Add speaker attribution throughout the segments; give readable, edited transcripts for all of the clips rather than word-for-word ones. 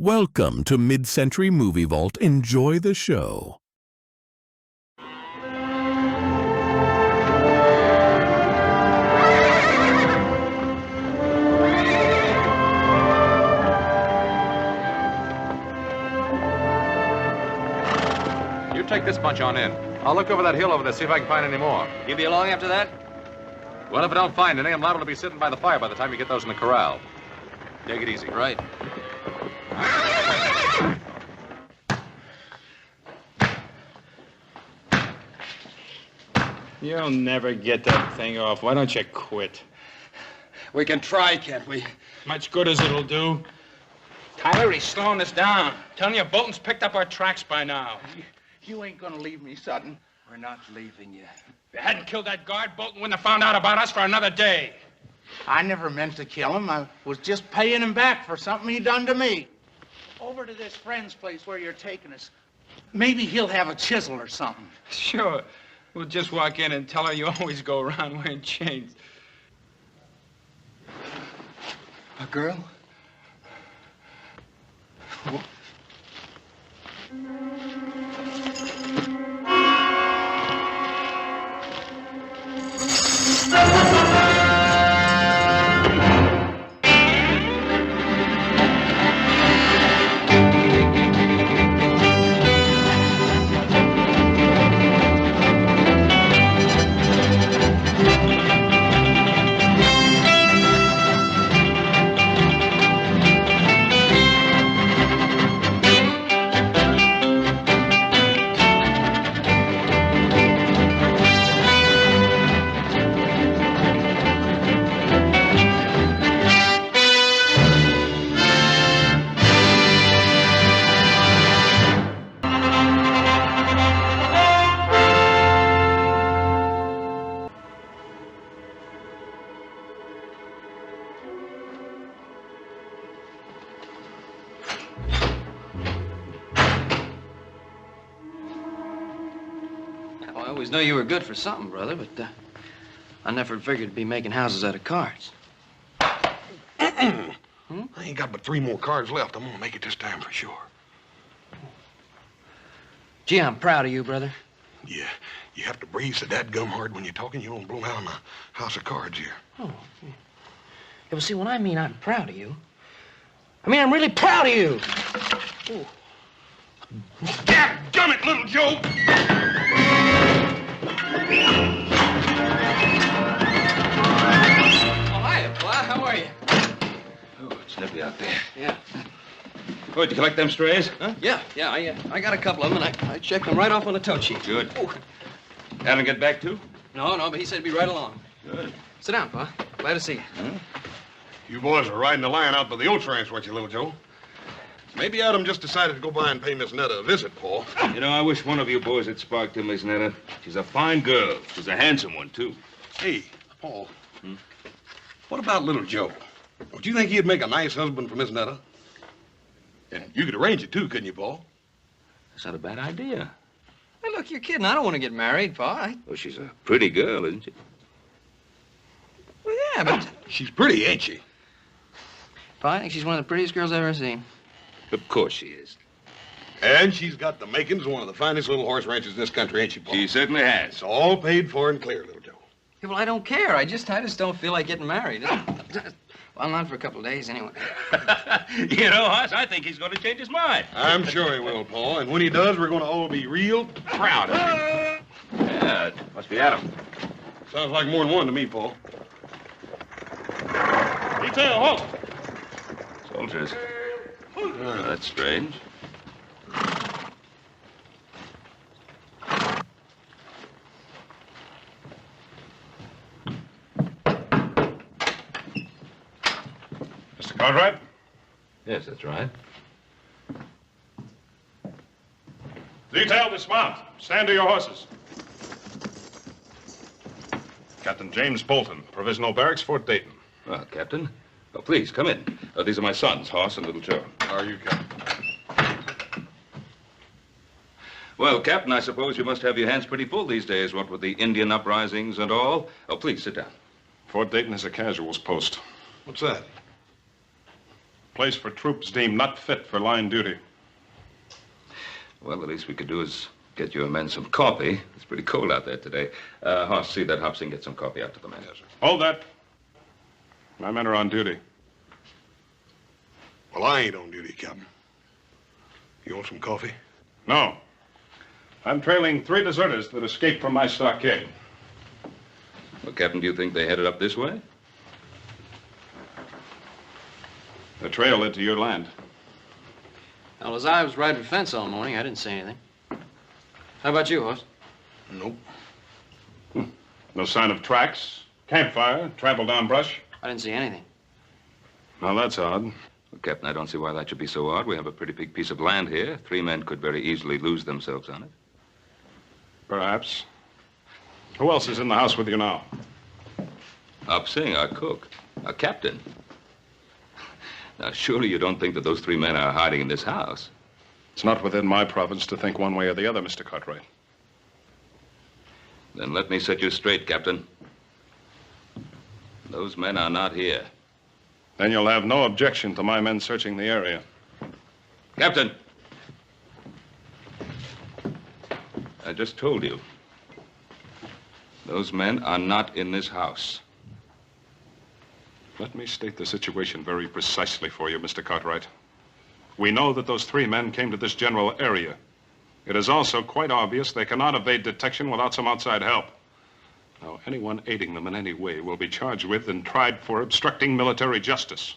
Speaker 1: Welcome to Mid-Century Movie Vault. Enjoy the show.
Speaker 2: You take this bunch on in. I'll look over that hill over there, see if I can find any more.
Speaker 3: You be along after that?
Speaker 2: Well, if I don't find any, I'm liable to be sitting by the fire by the time you get those in the corral. Take it easy.
Speaker 3: Right.
Speaker 4: You'll never get that thing off. Why don't you quit?
Speaker 3: We can try, can't we?
Speaker 4: Much good as it'll do. Tyler, he's slowing us down. Telling you, Bolton's picked up our tracks by now.
Speaker 5: You ain't gonna leave me, Sutton.
Speaker 3: We're not leaving you.
Speaker 4: If you hadn't killed that guard, Bolton wouldn't have found out about us for another day.
Speaker 5: I never meant to kill him. I was just paying him back for something he done to me. Over to this friend's place where you're taking us. Maybe he'll have a chisel or something.
Speaker 4: Sure. We'll just walk in and tell her you always go around wearing chains.
Speaker 3: A girl? I always knew you were good for something, brother, but I never figured to be making houses out of cards.
Speaker 6: I ain't got but 3 more cards left. I'm gonna make it this time for sure.
Speaker 3: Gee, I'm proud of you, brother.
Speaker 6: Yeah, you have to breathe so dadgum hard when you're talking. You don't blow out in a house of cards here.
Speaker 3: Oh. Yeah, well, see, when I mean I'm proud of you, I mean I'm really proud of you. Ooh.
Speaker 6: Dadgummit, little Joe!
Speaker 3: Oh, hiya, Fly. How are you?
Speaker 7: Oh, it's nippy out there.
Speaker 3: Yeah.
Speaker 7: Oh, did you collect them strays?
Speaker 3: Huh? Yeah. I got a couple of them, and I checked them right off on the tow sheet.
Speaker 7: Good.
Speaker 3: Ooh.
Speaker 7: Alan get back too?
Speaker 3: No, but he said he'd be right along.
Speaker 7: Good.
Speaker 3: Sit down, Pa. Glad to see you.
Speaker 7: Huh?
Speaker 6: You boys are riding the line out by the old ranch, weren't you, little Joe? Maybe Adam just decided to go by and pay Miss Nedda a visit, Paul.
Speaker 7: You know, I wish one of you boys had sparked to Miss Nedda. She's a fine girl. She's a handsome one, too.
Speaker 6: Hey, Paul. What about little Joe? Don't you think he'd make a nice husband for Miss Nedda? And you could arrange it, too, couldn't you, Paul?
Speaker 7: That's not a bad idea.
Speaker 3: Hey, look, you're kidding. I don't want to get married, Pa.
Speaker 7: Well, she's a pretty girl, isn't she?
Speaker 3: Well, yeah, but...
Speaker 6: She's pretty, ain't she?
Speaker 3: Pa, I think she's one of the prettiest girls I've ever seen.
Speaker 7: Of course she is.
Speaker 6: And she's got the makings of one of the finest little horse ranches in this country, ain't she, Paul?
Speaker 7: She certainly has.
Speaker 6: It's all paid for and clear, little Joe.
Speaker 3: Yeah, well, I don't care. I just don't feel like getting married. Well, not for a couple of days, anyway.
Speaker 7: You know, Hoss, I think he's going to change his mind.
Speaker 6: I'm sure he will, Paul. And when he does, we're going to all be real proud of him.
Speaker 7: Yeah, it must be Adam.
Speaker 6: Sounds like more than one to me, Paul.
Speaker 7: Detail, halt! Soldiers. Oh, that's strange.
Speaker 2: Mr. Cartwright?
Speaker 7: Yes, that's right.
Speaker 2: Detail, dismount. Stand to your horses. Captain James Bolton, Provisional Barracks, Fort Dayton.
Speaker 7: Well, Captain. Oh, please, come in. These are my sons, Hoss and Little Joe.
Speaker 6: How are you, Captain?
Speaker 7: Well, Captain, I suppose you must have your hands pretty full these days, what with the Indian uprisings and all. Oh, please, sit down.
Speaker 2: Fort Dayton is a casuals post.
Speaker 6: What's that?
Speaker 8: Place for troops deemed not fit for line duty.
Speaker 7: Well, the least we could do is get your men some coffee. It's pretty cold out there today. Hoss, see that Hobson get some coffee out to the men. Yes, sir.
Speaker 8: Hold that. My men are on duty.
Speaker 6: Well, I ain't on duty, Captain. You want some coffee?
Speaker 8: No. I'm trailing 3 deserters that escaped from my stockade.
Speaker 7: Well, Captain, do you think they headed up this way?
Speaker 8: The trail led to your land.
Speaker 3: Well, as I was riding the fence all morning, I didn't see anything. How about you, Hoss?
Speaker 6: Nope.
Speaker 8: No sign of tracks, campfire, trampled down brush?
Speaker 3: I didn't see anything.
Speaker 8: Now, that's odd.
Speaker 7: Well, Captain, I don't see why that should be so odd. We have a pretty big piece of land here. 3 men could very easily lose themselves on it.
Speaker 8: Perhaps. Who else is in the house with you now?
Speaker 7: Hobson, our cook. Our captain. Now, surely you don't think that those 3 men are hiding in this house?
Speaker 8: It's not within my province to think one way or the other, Mr. Cartwright.
Speaker 7: Then let me set you straight, Captain. Those men are not here.
Speaker 8: Then you'll have no objection to my men searching the area.
Speaker 7: Captain! I just told you. Those men are not in this house.
Speaker 8: Let me state the situation very precisely for you, Mr. Cartwright. We know that those 3 men came to this general area. It is also quite obvious they cannot evade detection without some outside help. Now, anyone aiding them in any way will be charged with and tried for obstructing military justice.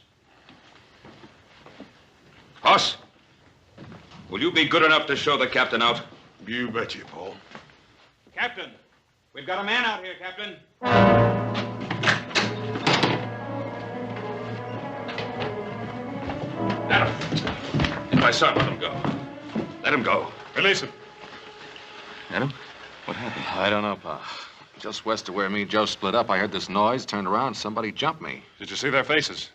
Speaker 7: Hoss, will you be good enough to show the captain out?
Speaker 6: You betcha, Paul.
Speaker 4: Captain, we've got a man out here, Captain.
Speaker 7: Adam, get my son. Let him go. Let him go.
Speaker 8: Release him.
Speaker 2: Adam, what happened? I don't know, Pa. Just west of where me and Joe split up, I heard this noise, turned around, somebody jumped me.
Speaker 8: Did you see their faces?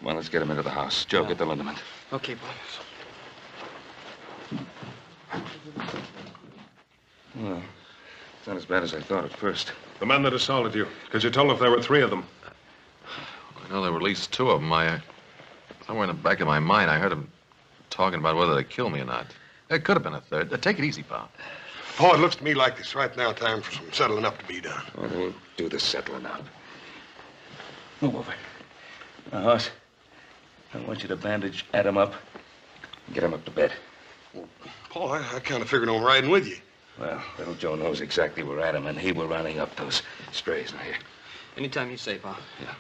Speaker 7: Well, let's get him into the house. Joe, get the liniment.
Speaker 3: Okay, boss.
Speaker 7: Well, it's not as bad as I thought at first.
Speaker 8: The men that assaulted you. Could you tell if there were 3 of them?
Speaker 2: I know there were at least 2 of them. Somewhere in the back of my mind, I heard them talking about whether they'd kill me or not. There could have been a 3rd. Take it easy, Pa.
Speaker 6: Paul, it looks to me like it's right now time for some settling up to be done.
Speaker 7: Well, we'll do the settling up.
Speaker 9: Move over. Now, Hoss, I want you to bandage Adam up.
Speaker 7: Get him up to bed.
Speaker 6: Well, Paul, I kind of figured on riding with you.
Speaker 7: Well, little Joe knows exactly where Adam and he were rounding up those strays. Now, here.
Speaker 3: Anytime you say, Pa.
Speaker 7: Yeah.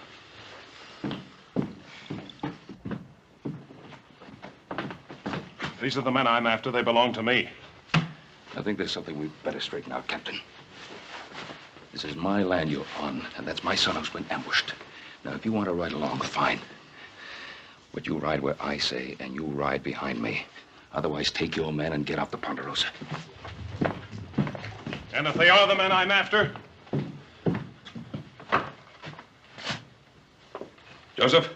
Speaker 8: These are the men I'm after. They belong to me.
Speaker 7: I think there's something we'd better straighten out, Captain. This is my land you're on, and that's my son who's been ambushed. Now, if you want to ride along, fine. But you ride where I say, and you ride behind me. Otherwise, take your men and get off the Ponderosa.
Speaker 8: And if they are the men I'm after?
Speaker 7: Joseph?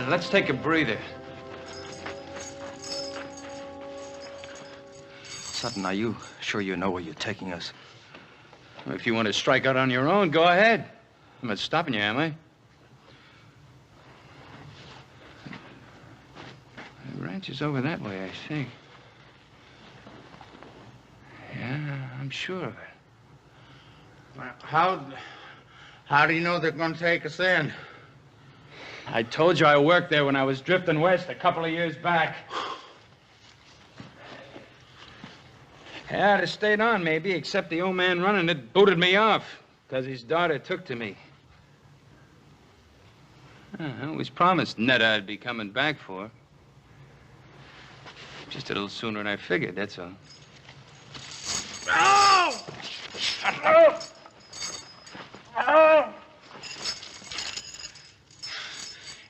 Speaker 3: Let's take a breather. Sutton, are you sure you know where you're taking us?
Speaker 4: If you want to strike out on your own, go ahead. I'm not stopping you, am I? The ranch is over that way, I think. Yeah, I'm sure of it.
Speaker 5: Well, how do you know they're going to take us in?
Speaker 4: I told you I worked there when I was drifting west a couple of years back. Yeah, I'd have stayed on, maybe, except the old man running it booted me off because his daughter took to me. I was promised Nedda I'd be coming back for. Just a little sooner than I figured, that's all.
Speaker 5: Oh! Oh! Oh!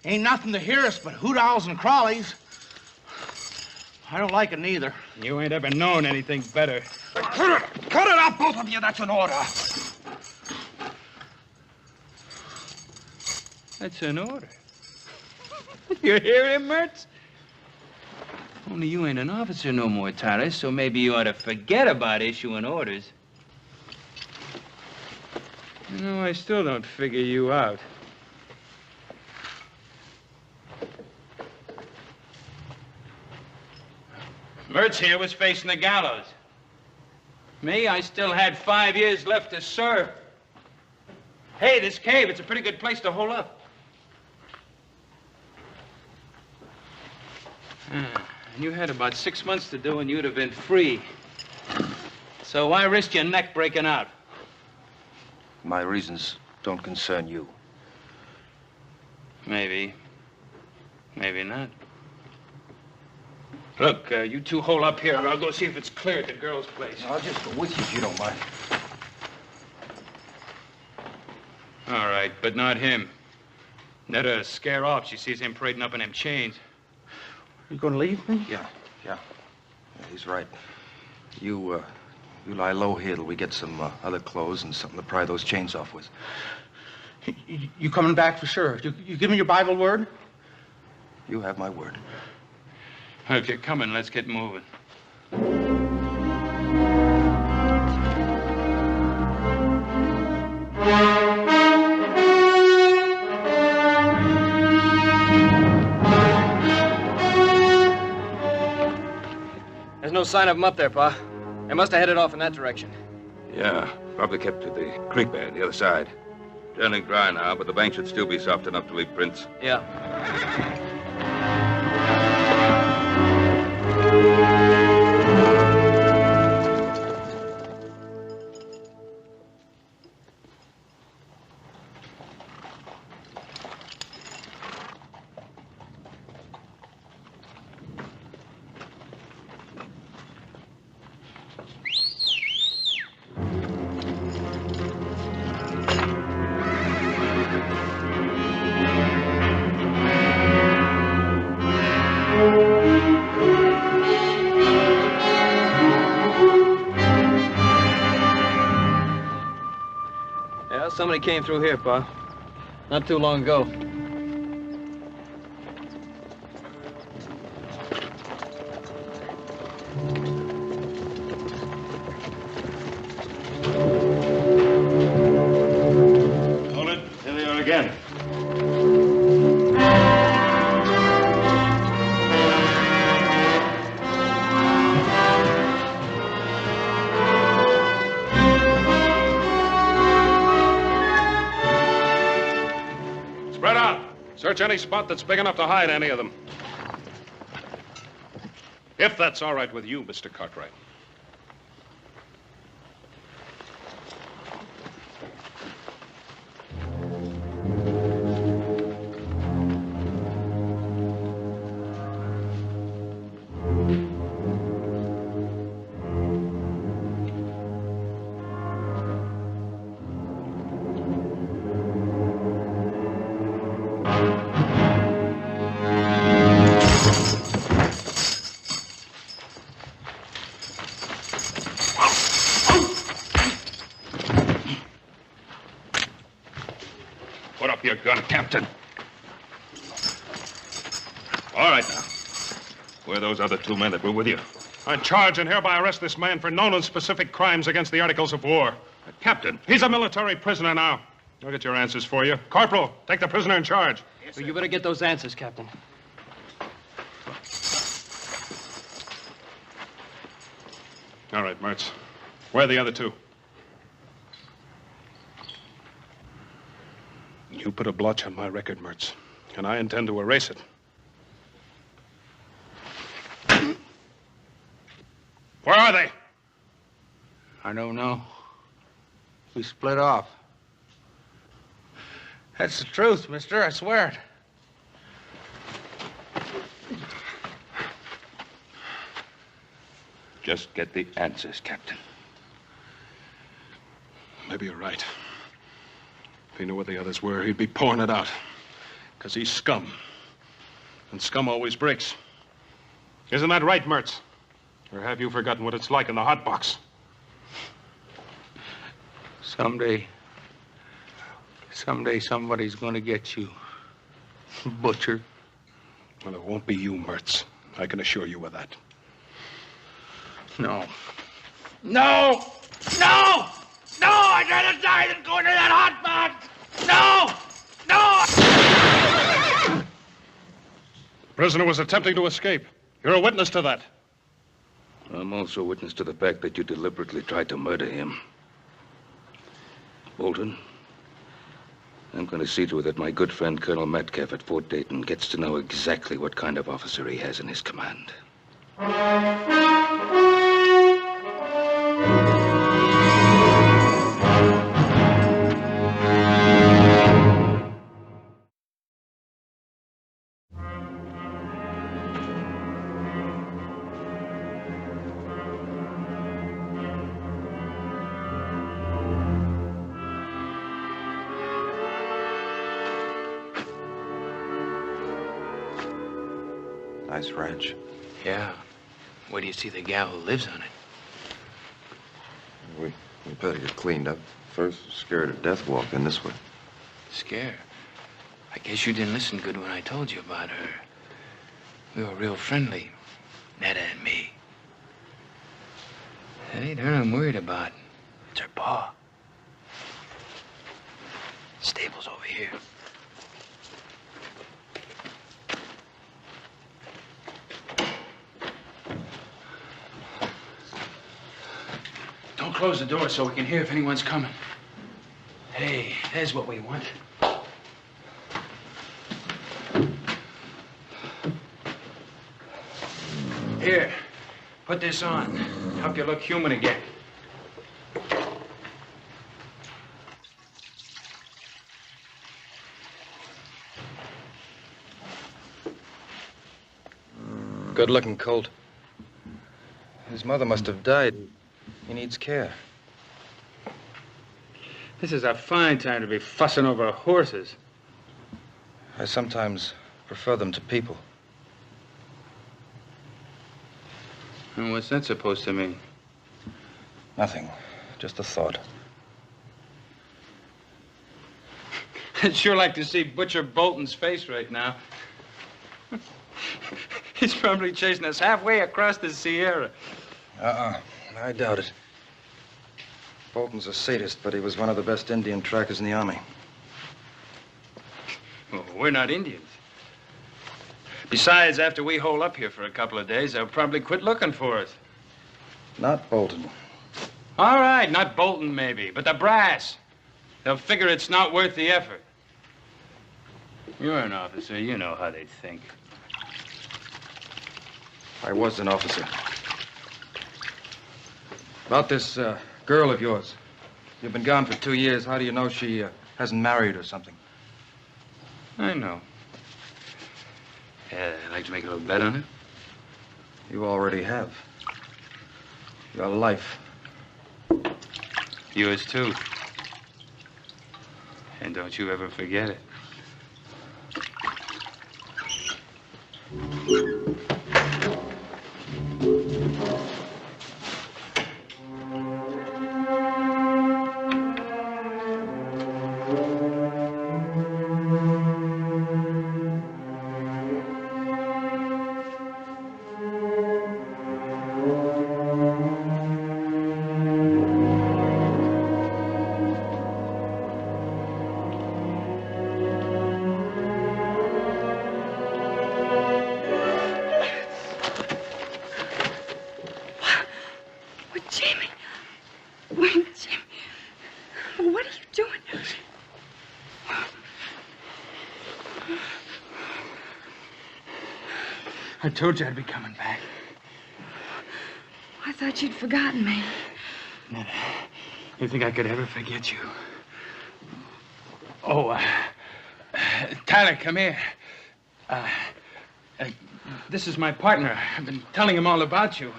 Speaker 5: Ain't nothing to hear us but hoot owls and crawlies. I don't like it neither.
Speaker 4: You ain't ever known anything better.
Speaker 5: Cut it up, both of you. That's an order.
Speaker 4: That's an order. You hear him, Mertz? Only you ain't an officer no more, Tyler, so maybe you ought to forget about issuing orders. You know, I still don't figure you out. Mertz here was facing the gallows. Me, I still had 5 years left to serve. Hey, this cave, it's a pretty good place to hole up. And you had about 6 months to do, and you'd have been free. So why risk your neck breaking out?
Speaker 10: My reasons don't concern you.
Speaker 4: Maybe. Maybe not. Look, you two hole up here. I'll go see if it's clear at the girl's place.
Speaker 10: I'll just go with you if you don't mind.
Speaker 4: All right, but not him. Nedda scare off. She sees him parading up in them chains.
Speaker 5: You gonna leave me?
Speaker 10: Yeah, he's right. You lie low here till we get some other clothes and something to pry those chains off with.
Speaker 5: You coming back for sure? You give me your Bible word?
Speaker 10: You have my word.
Speaker 4: If you're coming, let's get moving.
Speaker 3: There's no sign of them up there, Pa. They must have headed off in that direction.
Speaker 7: Yeah, probably kept to the creek bed, the other side. Turning dry now, but the bank should still be soft enough to leave prints.
Speaker 3: Yeah. Somebody came through here, Pa. Not too long ago.
Speaker 8: Hold it. Here they are again. Search any spot that's big enough to hide any of them. If that's all right with you, Mr. Cartwright. Your gun, Captain. All right, now. Where are those other 2 men that were with you? I charge and hereby arrest this man for known and specific crimes against the Articles of War. Captain, he's a military prisoner now. I'll get your answers for you. Corporal, take the prisoner in charge.
Speaker 3: Yes, sir. You better get those answers, Captain.
Speaker 8: All right, Mertz. Where are the other 2? You put a blotch on my record, Mertz, and I intend to erase it. Where are they?
Speaker 5: I don't know. We split off. That's the truth, mister. I swear it.
Speaker 7: Just get the answers, Captain.
Speaker 8: Maybe you're right. If he knew what the others were, he'd be pouring it out. Because he's scum. And scum always breaks. Isn't that right, Mertz? Or have you forgotten what it's like in the hot box?
Speaker 5: Someday somebody's gonna get you.
Speaker 10: Butcher.
Speaker 6: Well, it won't be you, Mertz. I can assure you of that.
Speaker 5: No. No! No! No! I'd rather die than go into that hot box! No! No!
Speaker 8: The prisoner was attempting to escape. You're a witness to that.
Speaker 7: I'm also witness to the fact that you deliberately tried to murder him. Bolton, I'm going to see to it that my good friend Colonel Metcalfe at Fort Dayton gets to know exactly what kind of officer he has in his command.
Speaker 10: Nice ranch.
Speaker 3: Yeah. Where do you see the gal who lives on it?
Speaker 10: We better get cleaned up. First, scared to death walking this way.
Speaker 3: Scare? I guess you didn't listen good when I told you about her. We were real friendly, Nedda and me. It ain't her I'm worried about. It's her pa. Stable's over here. Don't close the door so we can hear if anyone's coming. Hey, there's what we want. Here, put this on. Help you look human again.
Speaker 10: Good-looking colt. His mother must have died. He needs care.
Speaker 4: This is a fine time to be fussing over horses.
Speaker 10: I sometimes prefer them to people.
Speaker 4: And what's that supposed to mean?
Speaker 10: Nothing. Just a thought.
Speaker 4: I'd sure like to see Butcher Bolton's face right now. He's probably chasing us halfway across the Sierra.
Speaker 10: I doubt it. Bolton's a sadist, but he was one of the best Indian trackers in the Army.
Speaker 4: Well, we're not Indians. Besides, after we hole up here for a couple of days, they'll probably quit looking for us.
Speaker 10: Not Bolton.
Speaker 4: All right, not Bolton, maybe, but the brass. They'll figure it's not worth the effort. You're an officer. You know how they think.
Speaker 10: I was an officer. About this girl of yours. You've been gone for 2 years. How do you know she hasn't married or something?
Speaker 4: I know. I'd like to make a little bet on it.
Speaker 10: You already have. Your life.
Speaker 4: Yours, too. And don't you ever forget it. I told you I'd be coming back.
Speaker 11: I thought you'd forgotten me.
Speaker 4: Nedda, you think I could ever forget you? Oh, Tyler, come here. This is my partner. I've been telling him all about you.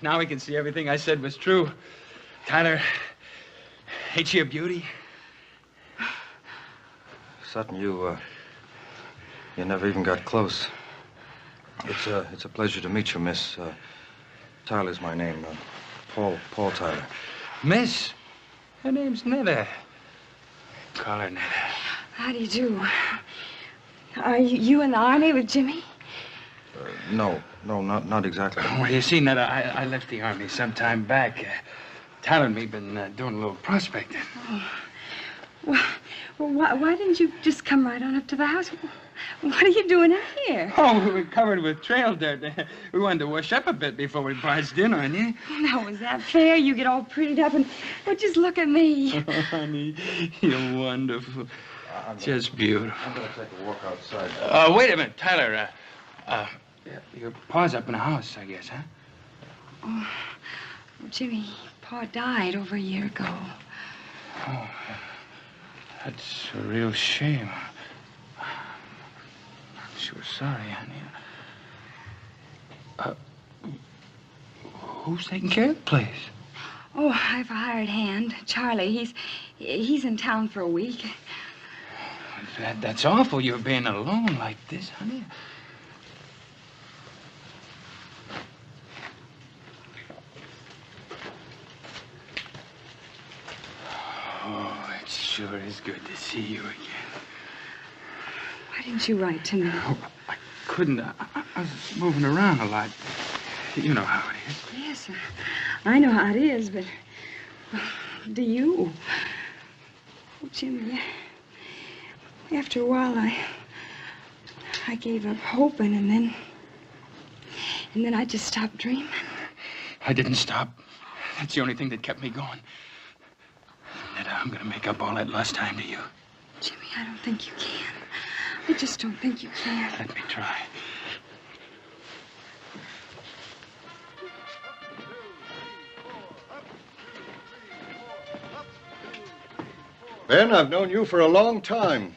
Speaker 4: Now he can see everything I said was true. Tyler, ain't she a beauty?
Speaker 10: Sutton, you never even got close. It's a pleasure to meet you, Miss. Tyler's my name. Paul Tyler.
Speaker 4: Miss? Her name's Nedda. Call her Nedda.
Speaker 11: How do you do? Are you in the Army with Jimmy?
Speaker 10: No, not exactly.
Speaker 3: Well, you see, Nedda, I left the Army some time back. Tyler and me been doing a little prospecting.
Speaker 11: Oh. Well, why didn't you just come right on up to the house? What are you doing out here?
Speaker 3: Oh, we were covered with trail dirt. We wanted to wash up a bit before we barged in on you.
Speaker 11: Now, was that fair? You get all prettied up and... Well, just look at me.
Speaker 3: Oh, honey, you're wonderful. Just beautiful.
Speaker 10: I'm going to take a walk outside.
Speaker 3: Wait a minute, Tyler. Your pa's up in the house, I guess, huh?
Speaker 11: Oh, Jimmy, Pa died over a year ago.
Speaker 3: Oh, that's a real shame. I'm sure sorry, honey. Who's taking care of the place?
Speaker 11: Oh, I've a hired hand, Charlie. He's in town for a week.
Speaker 3: That's awful, you're being alone like this, honey. Oh, it sure is good to see you again.
Speaker 11: Why didn't you write to me?
Speaker 3: Oh, I couldn't. I was moving around a lot. You know how it is.
Speaker 11: Yes, I know how it is, but do you? Oh, Jimmy, after a while, I gave up hoping, and then I just stopped dreaming.
Speaker 3: I didn't stop. That's the only thing that kept me going. Nedda, I'm gonna make up all that lost time to you.
Speaker 11: Jimmy, I don't think you can. I just don't think you can.
Speaker 3: Let me try.
Speaker 12: Ben, I've known you for a long time.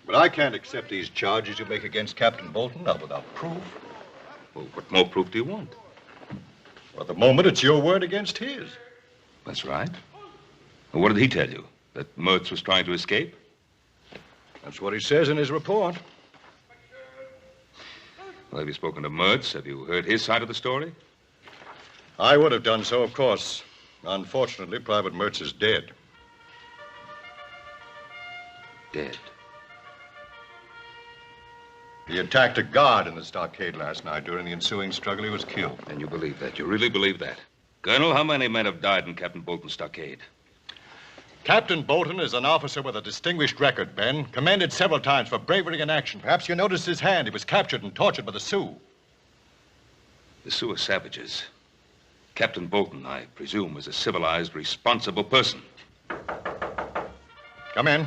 Speaker 12: But I can't accept these charges you make against Captain Bolton, not without proof.
Speaker 7: Well, what more proof do you want?
Speaker 12: Well, at the moment, it's your word against his.
Speaker 7: That's right. Well, what did he tell you? That Mertz was trying to escape?
Speaker 12: That's what he says in his report.
Speaker 7: Well, have you spoken to Mertz? Have you heard his side of the story?
Speaker 12: I would have done so, of course. Unfortunately, Private Mertz is dead.
Speaker 7: Dead?
Speaker 12: He attacked a guard in the stockade last night. During the ensuing struggle, he was killed.
Speaker 7: And you believe that? You really believe that? Colonel, how many men have died in Captain Bolton's stockade?
Speaker 12: Captain Bolton is an officer with a distinguished record, Ben. Commended several times for bravery in action. Perhaps you noticed his hand. He was captured and tortured by the Sioux.
Speaker 7: The Sioux are savages. Captain Bolton, I presume, is a civilized, responsible person.
Speaker 12: Come in.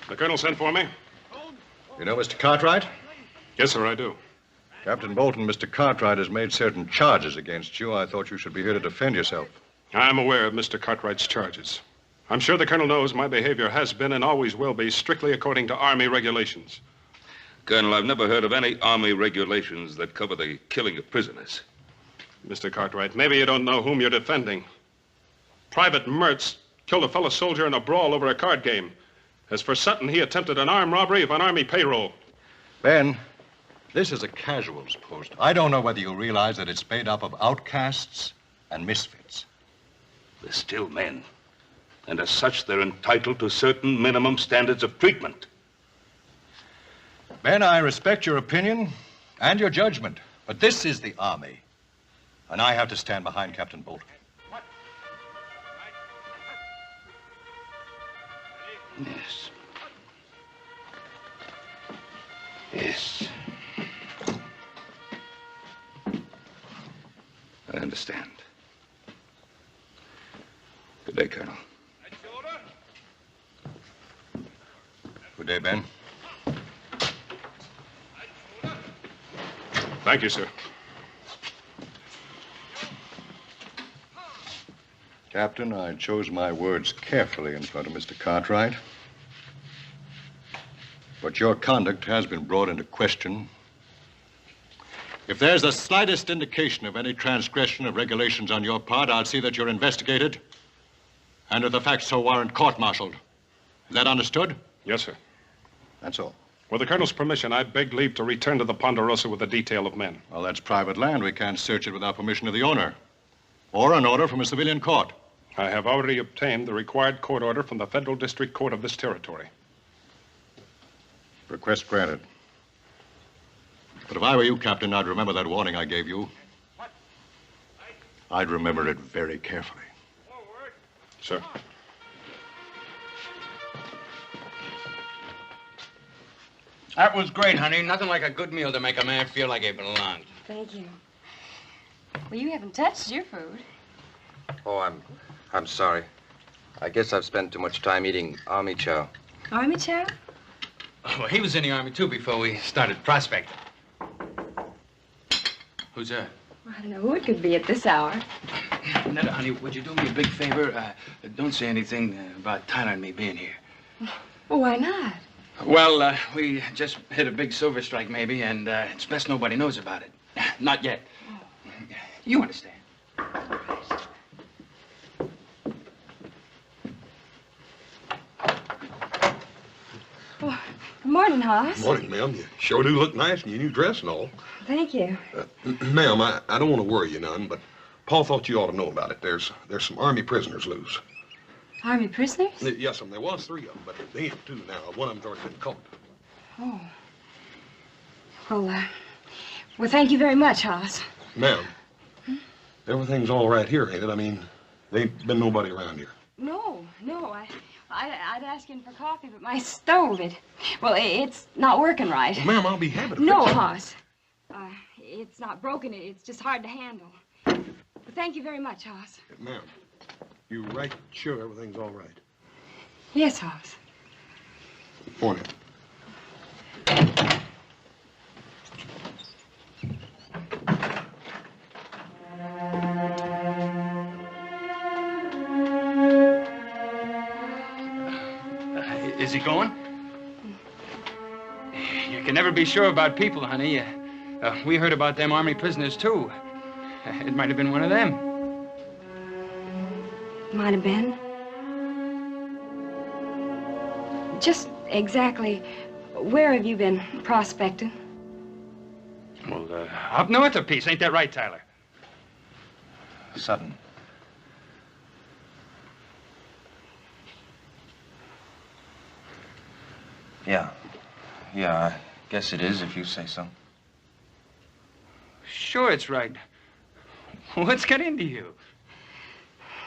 Speaker 8: The colonel sent for me.
Speaker 12: You know Mr. Cartwright?
Speaker 8: Yes, sir, I do.
Speaker 12: Captain Bolton, Mr. Cartwright has made certain charges against you. I thought you should be here to defend yourself.
Speaker 8: I'm aware of Mr. Cartwright's charges. I'm sure the colonel knows my behavior has been and always will be strictly according to Army regulations.
Speaker 7: Colonel, I've never heard of any Army regulations that cover the killing of prisoners.
Speaker 8: Mr. Cartwright, maybe you don't know whom you're defending. Private Mertz killed a fellow soldier in a brawl over a card game. As for Sutton, he attempted an armed robbery of an Army payroll.
Speaker 12: Ben, this is a casuals post. I don't know whether you realize that it's made up of outcasts and misfits.
Speaker 7: They're still men. And as such, they're entitled to certain minimum standards of treatment.
Speaker 12: Ben, I respect your opinion and your judgment, but this is the Army, and I have to stand behind Captain Bolton.
Speaker 7: Yes. Yes. I understand. Good day, Colonel.
Speaker 12: Good day, Ben.
Speaker 8: Thank you, sir.
Speaker 12: Captain, I chose my words carefully in front of Mr. Cartwright. But your conduct has been brought into question. If there's the slightest indication of any transgression of regulations on your part, I'll see that you're investigated and if the facts so warrant, court-martialed. Is that understood?
Speaker 8: Yes, sir.
Speaker 12: That's all.
Speaker 8: With the colonel's permission, I beg leave to return to the Ponderosa with a detail of men.
Speaker 12: Well, that's private land. We can't search it without permission of the owner or an order from a civilian court.
Speaker 8: I have already obtained the required court order from the Federal District Court of this territory.
Speaker 12: Request granted. But if I were you, Captain, I'd remember that warning I gave you. I'd remember it very carefully.
Speaker 8: Sir.
Speaker 4: That was great, honey. Nothing like a good meal to make a man feel like he belonged.
Speaker 11: Thank you. Well, you haven't touched your food.
Speaker 10: Oh, I'm sorry. I guess I've spent too much time eating army chow.
Speaker 11: Army chow?
Speaker 4: Oh, well, he was in the Army, too, before we started prospecting. Who's that?
Speaker 11: I don't know who it could be at this hour.
Speaker 3: Nedda, honey, would you do me a big favor? Don't say anything about Tyler and me being here.
Speaker 11: Well, why not?
Speaker 3: Well, we just hit a big silver strike, maybe, and it's best nobody knows about it. Not yet. You understand.
Speaker 11: Well, good morning, Hoss.
Speaker 6: Morning, ma'am. You sure do look nice in your new dress and all.
Speaker 11: Thank you.
Speaker 6: Ma'am, I don't want to worry you none, but Paul thought you ought to know about it. There's some Army prisoners loose.
Speaker 11: Army prisoners?
Speaker 6: Yes, there was 3 of them, but they ain't 2 now. One of them's already been caught.
Speaker 11: Oh. Well, thank you very much, Hoss.
Speaker 6: Ma'am, everything's all right here, ain't it? I mean, there ain't been nobody around here.
Speaker 11: No. I'd ask him for coffee, but my stove, it's not working right.
Speaker 6: Well, ma'am, I'll be happy to
Speaker 11: No,
Speaker 6: fix it.
Speaker 11: Hoss. It's not broken. It's just hard to handle. But thank you very much, Hoss.
Speaker 6: Ma'am, you right sure everything's all right?
Speaker 11: Yes, Hoss.
Speaker 6: Morning.
Speaker 4: Is he going? You can never be sure about people, honey. We heard about them Army prisoners, too. It might have been one of them.
Speaker 11: Might have been. Just exactly where have you been prospecting?
Speaker 4: Well, up north a piece. Ain't that right, Tyler?
Speaker 10: Sudden. Yeah, I guess it is if you say so.
Speaker 4: Sure, it's right. What's got into you?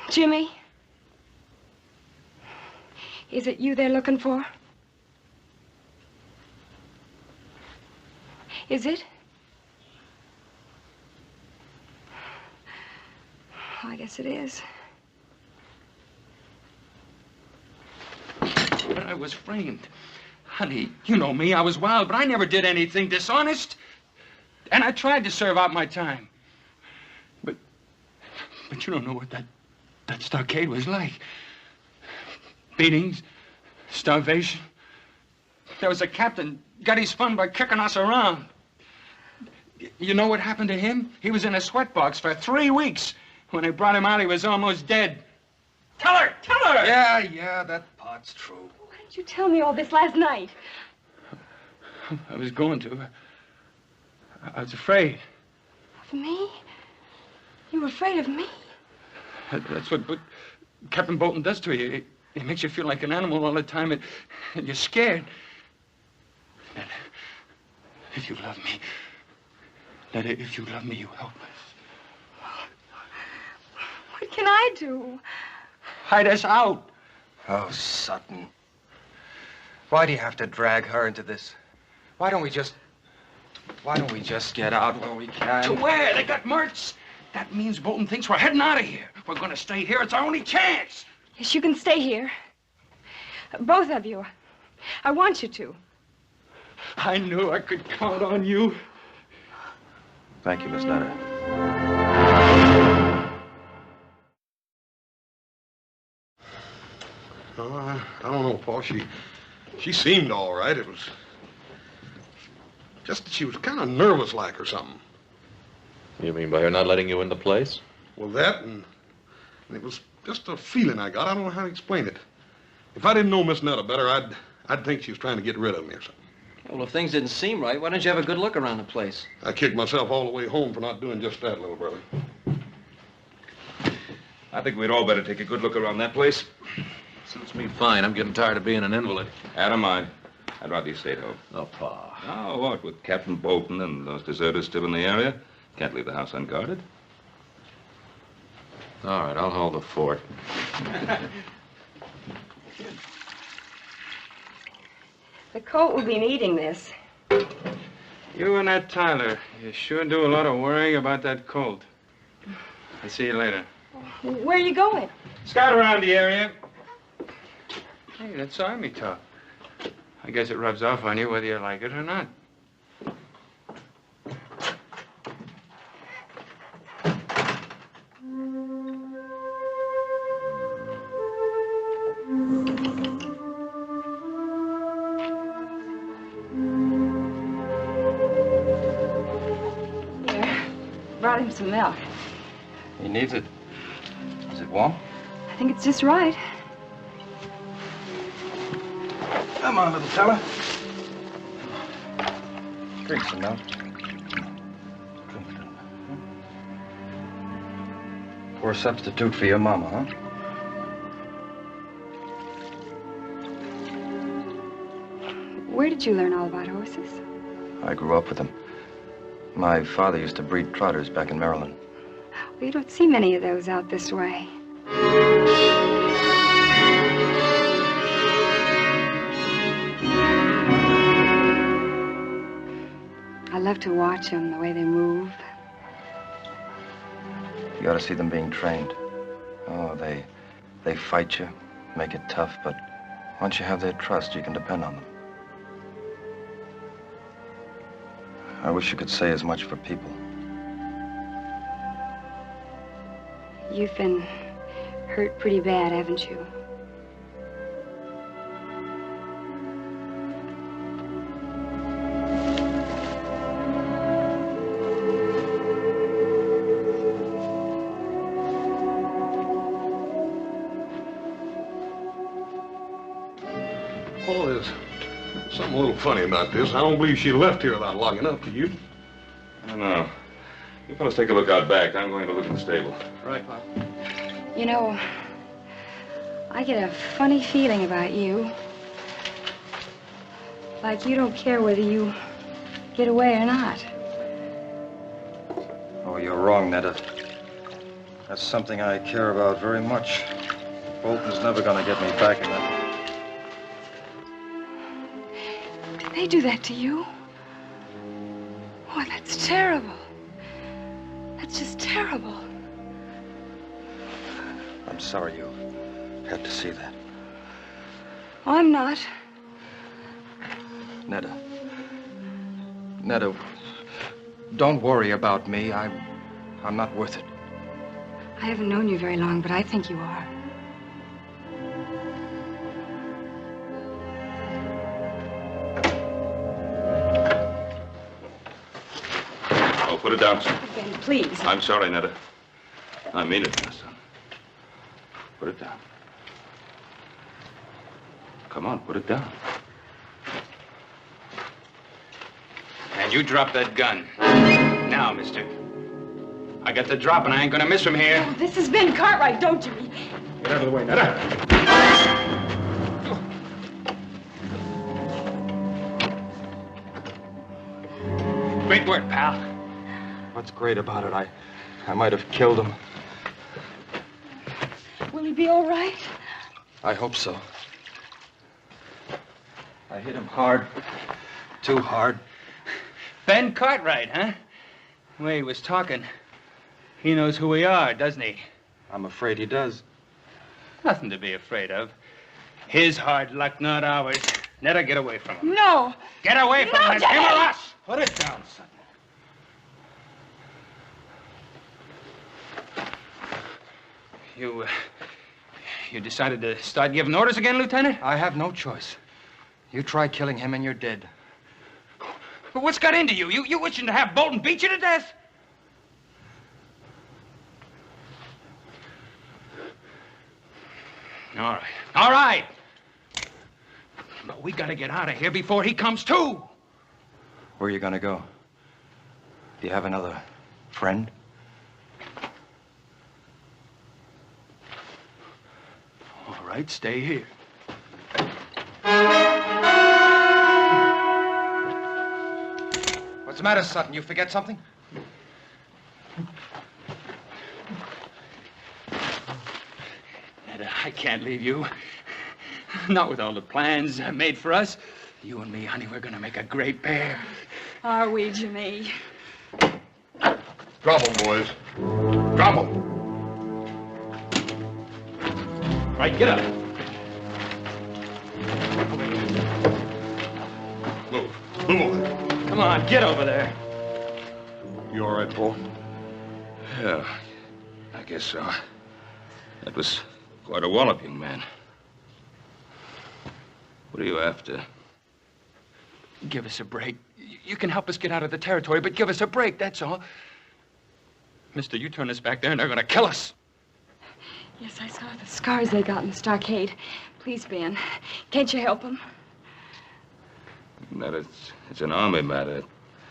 Speaker 11: Jimmy? Is it you they're looking for? Is it? I guess it is.
Speaker 4: But I was framed. Honey, you know me. I was wild, but I never did anything dishonest. And I tried to serve out my time. But you don't know what that stockade was like. Beatings, starvation. There was a captain, got his fun by kicking us around. You know what happened to him? He was in a sweatbox for 3 weeks. When they brought him out, he was almost dead. Tell her!
Speaker 10: Yeah, that part's true.
Speaker 11: Why didn't you tell me all this last night?
Speaker 4: I was going to. I was afraid.
Speaker 11: Of me? You were afraid of me?
Speaker 4: That's what Captain Bolton does to you. It makes you feel like an animal all the time, and you're scared. Nedda, if you love me, Nedda, if you love me, you help us.
Speaker 11: What can I do?
Speaker 4: Hide us out.
Speaker 10: Oh, Sutton. Why do you have to drag her into this? Why don't we just get out while we can?
Speaker 4: To where? They got Mertz. That means Bolton thinks we're heading out of here. We're going to stay here. It's our only chance.
Speaker 11: Yes, you can stay here. Both of you. I want you to.
Speaker 4: I knew I could count on you.
Speaker 10: Thank you, Miss Nedda.
Speaker 6: Oh, I don't know, Paul. She seemed all right. It was just that she was kind of nervous like or something.
Speaker 2: You mean by her not letting you in the place?
Speaker 6: Well, that and it was just a feeling I got. I don't know how to explain it. If I didn't know Miss Nedda better, I'd think she was trying to get rid of me or something.
Speaker 13: Well, if things didn't seem right, why didn't you have a good look around the place?
Speaker 6: I kicked myself all the way home for not doing just that, little brother.
Speaker 7: I think we'd all better take a good look around that place.
Speaker 2: Suits me fine. I'm getting tired of being an invalid.
Speaker 7: I don't mind. I'd rather you stayed home.
Speaker 2: Oh, Pa.
Speaker 7: Oh, what? With Captain Bolton and those deserters still in the area? Can't leave the house unguarded.
Speaker 2: All right, I'll hold the fort.
Speaker 11: The colt will be needing this.
Speaker 3: You and that Tyler, you sure do a lot of worrying about that colt. I'll see you later.
Speaker 11: Where are you going?
Speaker 3: Scout around the area. Hey, that's Army talk. I guess it rubs off on you whether you like it or not.
Speaker 11: Brought him some milk.
Speaker 10: He needs it. Is it warm?
Speaker 11: I think it's just right.
Speaker 10: Come on, little fella. Drink some milk. Drink it. Poor substitute for your mama, huh?
Speaker 11: Where did you learn all about horses?
Speaker 10: I grew up with them. My father used to breed trotters back in Maryland.
Speaker 11: Well, you don't see many of those out this way. I love to watch them, the way they move.
Speaker 10: You ought to see them being trained. Oh, they fight you, make it tough, but once you have their trust, you can depend on them. I wish you could say as much for people.
Speaker 11: You've been hurt pretty bad, haven't you?
Speaker 6: Paul, there's something a little funny about this. I don't believe she left here without locking up, do you?
Speaker 7: I don't know. You fellas take a look out back. I'm going to look in the stable.
Speaker 3: Right, Pop.
Speaker 11: You know, I get a funny feeling about you. Like you don't care whether you get away or not.
Speaker 10: Oh, you're wrong, Nedda. That's something I care about very much. Bolton's never gonna get me back in that.
Speaker 11: Did they do that to you? Oh, that's terrible. That's just terrible.
Speaker 10: I'm sorry you had to see that.
Speaker 11: I'm not.
Speaker 10: Nedda. Nedda, don't worry about me. I'm not worth it.
Speaker 11: I haven't known you very long, but I think you are.
Speaker 7: Oh, put it down, son.
Speaker 11: Ben, please.
Speaker 7: I'm sorry, Nedda. I mean it, my son. Put it down. Come on, put it down.
Speaker 3: And you drop that gun. Now, mister. I got the drop and I ain't gonna miss from here.
Speaker 11: Oh, this has been Cartwright, don't you?
Speaker 6: Get out of the way, Nedda.
Speaker 3: Great work, pal.
Speaker 10: What's great about it? I might have killed him.
Speaker 11: Will he be all right?
Speaker 10: I hope so. I hit him hard. Too hard.
Speaker 3: Ben Cartwright, huh? The way he was talking. He knows who we are, doesn't he?
Speaker 10: I'm afraid he does.
Speaker 3: Nothing to be afraid of. His hard luck, not ours. Nedda, get away from him.
Speaker 11: No.
Speaker 3: Get away from him. It's him or us.
Speaker 6: Put it down, son.
Speaker 3: You decided to start giving orders again, Lieutenant?
Speaker 10: I have no choice. You try killing him and you're dead.
Speaker 3: But what's got into you? You wishing to have Bolton beat you to death? All right. All right. But we gotta get out of here before he comes to.
Speaker 10: Where are you gonna go? Do you have another friend?
Speaker 4: right, stay here.
Speaker 10: What's the matter, Sutton? You forget something?
Speaker 4: Nedda, I can't leave you. Not with all the plans made for us. You and me, honey, we're gonna make a great pair.
Speaker 11: Are we, Jimmy?
Speaker 6: Drop 'em, boys. Drop 'em.
Speaker 4: Right, get up.
Speaker 6: Move. Move over.
Speaker 4: Come on, get over there.
Speaker 6: You all right, Paul?
Speaker 7: Yeah, I guess so. That was quite a wallop, young man. What are you after?
Speaker 4: Give us a break. You can help us get out of the territory, but give us a break, that's all. Mister, you turn us back there and they're gonna kill us.
Speaker 11: Yes, I saw the scars they got in the stockade. Please, Ben, can't you help them?
Speaker 7: That it's an army matter.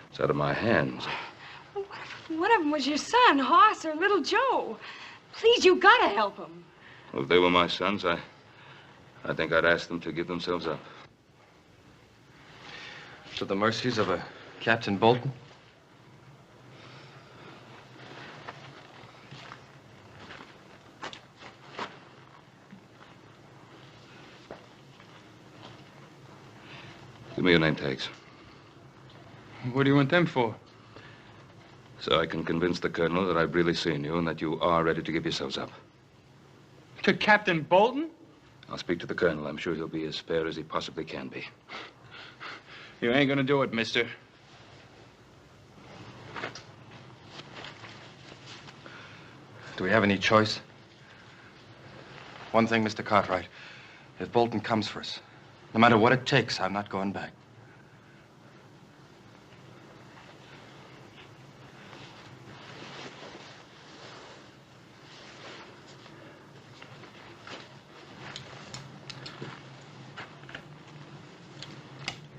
Speaker 7: It's out of my hands.
Speaker 11: Well, what if one of them was your son, Hoss, or little Joe? Please, you gotta help them.
Speaker 7: Well, if they were my sons, I think I'd ask them to give themselves up.
Speaker 10: To the mercies of a Captain Bolton?
Speaker 7: Give me your name tags.
Speaker 4: What do you want them for?
Speaker 7: So I can convince the colonel that I've really seen you and that you are ready to give yourselves up.
Speaker 4: To Captain Bolton?
Speaker 7: I'll speak to the colonel. I'm sure he'll be as fair as he possibly can be.
Speaker 4: You ain't gonna do it, mister.
Speaker 10: Do we have any choice? One thing, Mr. Cartwright. If Bolton comes for us, no matter what it takes, I'm not going back.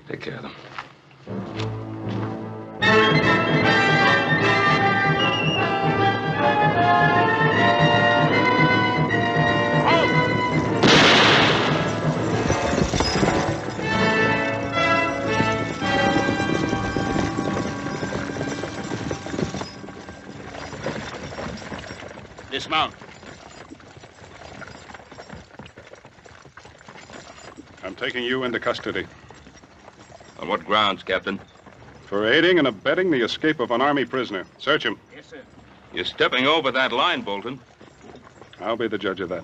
Speaker 7: Take care of them.
Speaker 8: Dismount. I'm taking you into custody.
Speaker 7: On what grounds, Captain?
Speaker 8: For aiding and abetting the escape of an Army prisoner. Search him.
Speaker 13: Yes, sir.
Speaker 7: You're stepping over that line, Bolton.
Speaker 8: I'll be the judge of that.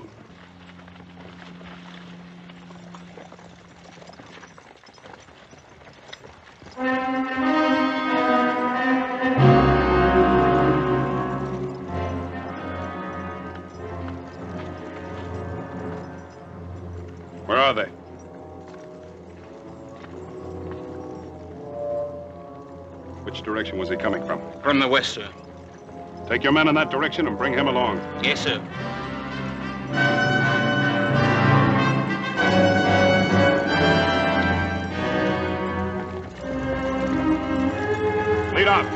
Speaker 8: Where are they? Which direction was he coming from?
Speaker 3: From the west, sir.
Speaker 8: Take your men in that direction and bring him along.
Speaker 3: Yes, sir.
Speaker 8: Lead off.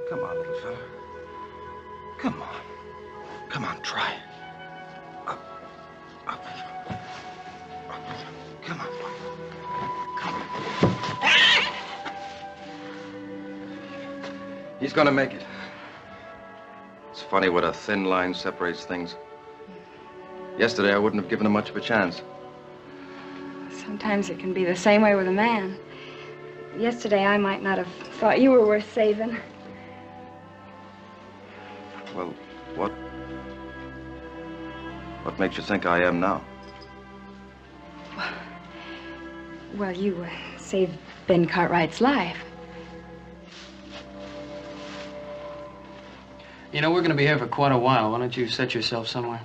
Speaker 10: Come on, little fella. Come on. Come on, try. Up. Up. Up. Come on. Come on. He's gonna make it. It's funny what a thin line separates things. Yesterday, I wouldn't have given him much of a chance.
Speaker 11: Sometimes it can be the same way with a man. Yesterday, I might not have thought you were worth saving.
Speaker 10: Well, what makes you think I am now?
Speaker 11: Well, you saved Ben Cartwright's life.
Speaker 13: You know, we're going to be here for quite a while. Why don't you set yourself somewhere?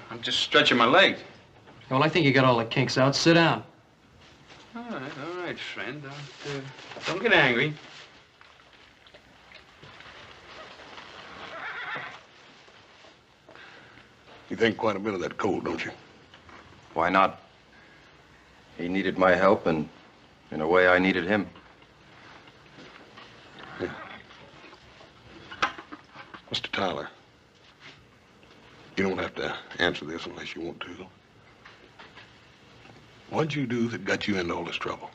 Speaker 4: I'm just stretching my legs.
Speaker 13: Well, I think you got all the kinks out. Sit down.
Speaker 3: All right, friend. Don't get angry.
Speaker 6: You think quite a bit of that colt, don't you?
Speaker 10: Why not? He needed my help, and in a way, I needed him.
Speaker 6: Yeah. Mr. Tyler, you don't have to answer this unless you want to. What'd you do that got you into all this trouble?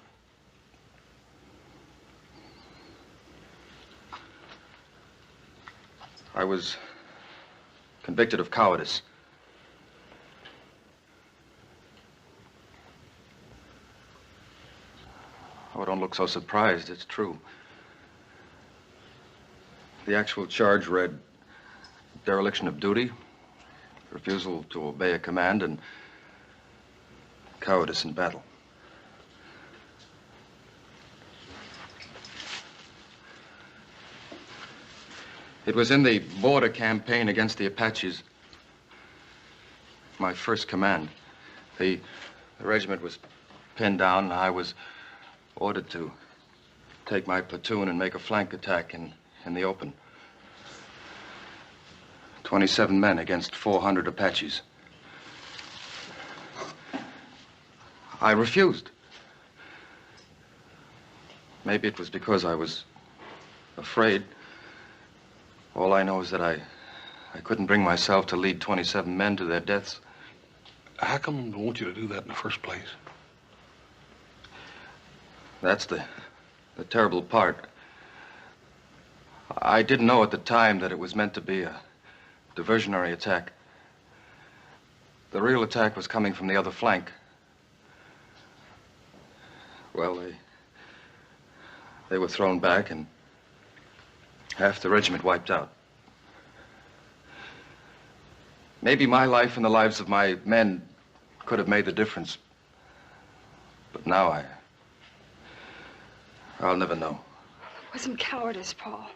Speaker 10: I was convicted of cowardice. Oh, don't look so surprised. It's true. The actual charge read dereliction of duty, refusal to obey a command, and cowardice in battle. It was in the border campaign against the Apaches. My first command. The regiment was pinned down, and I was ordered to take my platoon and make a flank attack in the open. 27 men against 400 Apaches. I refused. Maybe it was because I was afraid. All I know is that I couldn't bring myself to lead 27 men to their deaths.
Speaker 6: How come they want you to do that in the first place?
Speaker 10: That's the terrible part. I didn't know at the time that it was meant to be a diversionary attack. The real attack was coming from the other flank. Well, they were thrown back, and half the regiment wiped out. Maybe my life and the lives of my men could have made the difference. But now I'll never know.
Speaker 11: It wasn't cowardice, Paul.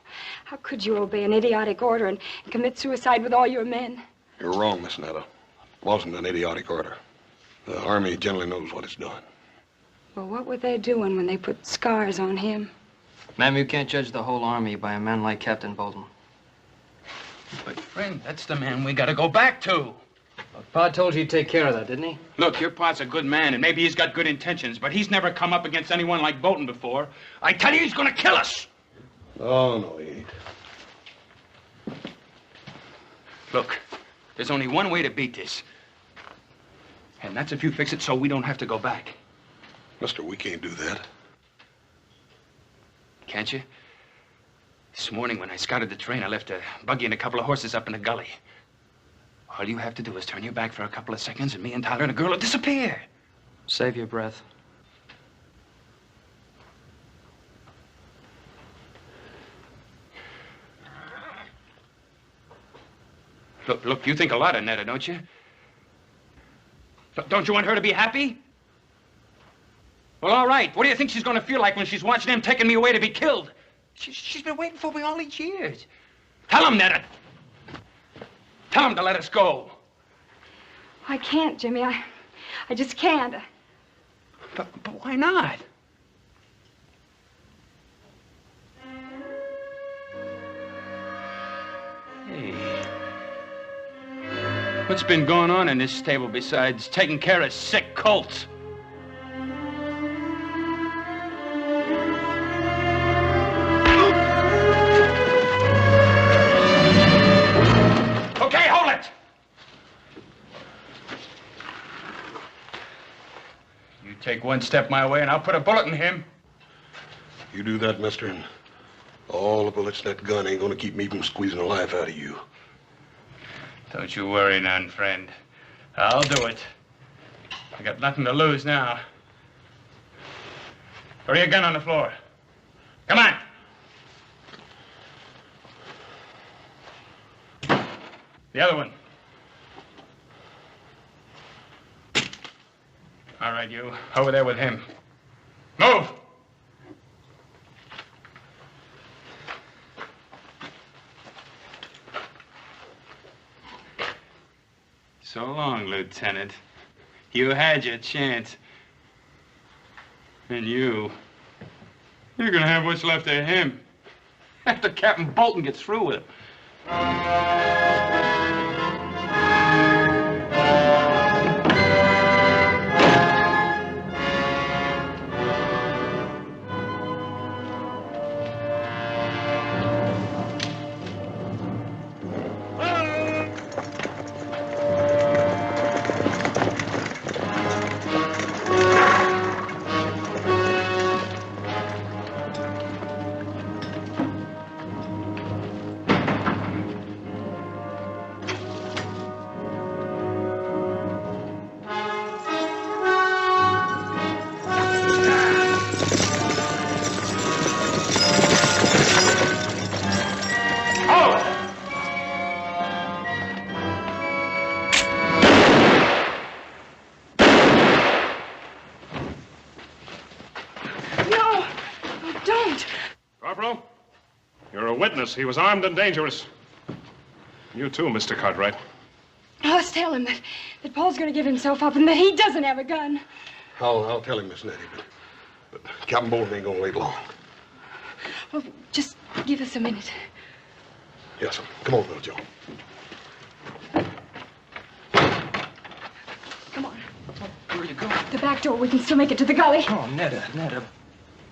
Speaker 11: How could you obey an idiotic order and commit suicide with all your men?
Speaker 6: You're wrong, Miss Nedda. It wasn't an idiotic order. The Army generally knows what it's doing.
Speaker 11: Well, what were they doing when they put scars on him?
Speaker 13: Ma'am, you can't judge the whole Army by a man like Captain Bolton.
Speaker 3: But, friend, that's the man we gotta go back to.
Speaker 13: Well, Pa told you he'd take care of that, didn't he?
Speaker 4: Look, your Pa's a good man, and maybe he's got good intentions, but he's never come up against anyone like Bolton before. I tell you, he's gonna kill us.
Speaker 6: Oh, no, he ain't.
Speaker 4: Look, there's only one way to beat this. And that's if you fix it so we don't have to go back.
Speaker 6: Mister, we can't do that.
Speaker 4: Can't you? This morning when I scouted the train, I left a buggy and a couple of horses up in the gully. All you have to do is turn your back for a couple of seconds, and me and Tyler and the girl will disappear.
Speaker 13: Save your breath.
Speaker 4: Look, you think a lot of Nedda, don't you? Don't you want her to be happy? Well, all right. What do you think she's going to feel like when she's watching them taking me away to be killed? She's been waiting for me all these years. Tell him, Nedda. Tell him to let us go.
Speaker 11: I can't, Jimmy. I just can't.
Speaker 4: But why not? Hey. What's been going on in this stable besides taking care of sick colts? Okay, hold it! You take one step my way and I'll put a bullet in him.
Speaker 6: You do that, mister, and all the bullets in that gun ain't gonna keep me from squeezing the life out of you.
Speaker 4: Don't you worry none, friend. I'll do it. I got nothing to lose now. Throw your gun on the floor. Come on. The other one. All right, you. Over there with him. Move! So long, Lieutenant. You had your chance. And you're gonna have what's left of him after Captain Bolton gets through with him.
Speaker 8: He was armed and dangerous. You too, Mr. Cartwright.
Speaker 11: Oh, let's tell him that Paul's going to give himself up and that he doesn't have a gun.
Speaker 6: I'll tell him, Miss Nettie, but Captain Bolton ain't gonna wait long.
Speaker 11: Oh, just give us a minute.
Speaker 6: Yes, sir. Come on, little Joe.
Speaker 11: Come on.
Speaker 10: Where are you going?
Speaker 11: The back door. We can still make it to the gully.
Speaker 10: Oh, Nedda.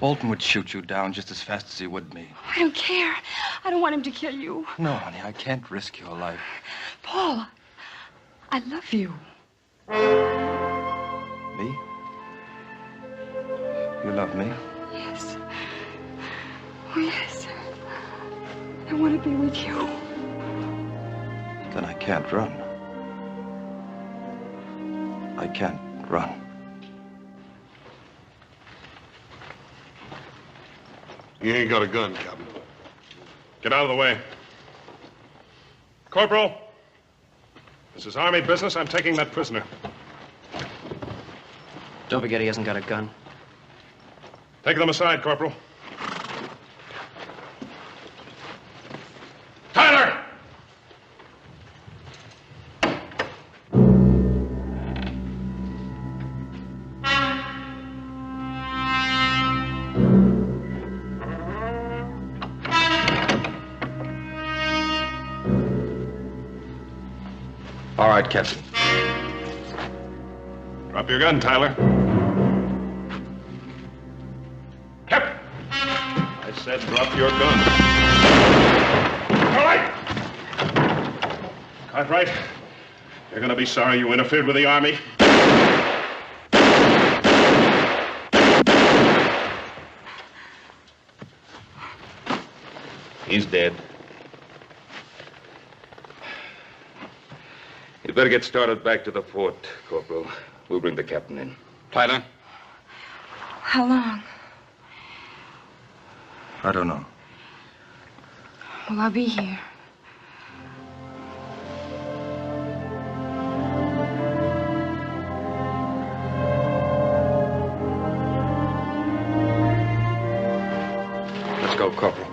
Speaker 10: Bolton would shoot you down just as fast as he would me.
Speaker 11: I don't care. I don't want him to kill you.
Speaker 10: No, honey, I can't risk your life.
Speaker 11: Paul, I love you.
Speaker 10: Me? You love me?
Speaker 11: Yes. Oh, yes. I want to be with you.
Speaker 10: Then I can't run. I can't run.
Speaker 6: You ain't got a gun, Captain.
Speaker 8: Get out of the way. Corporal, this is Army business. I'm taking that prisoner.
Speaker 13: Don't forget he hasn't got a gun.
Speaker 8: Take them aside, Corporal. Tyler!
Speaker 7: All right, Captain.
Speaker 8: Drop your gun, Tyler. Captain! I said drop your gun. All right! Cartwright, you're gonna be sorry you interfered with the Army.
Speaker 7: He's dead. You'd better get started back to the fort, Corporal. We'll bring the captain in.
Speaker 4: Tyler?
Speaker 11: How long?
Speaker 10: I don't know.
Speaker 11: Well, I'll be here.
Speaker 7: Let's go, Corporal.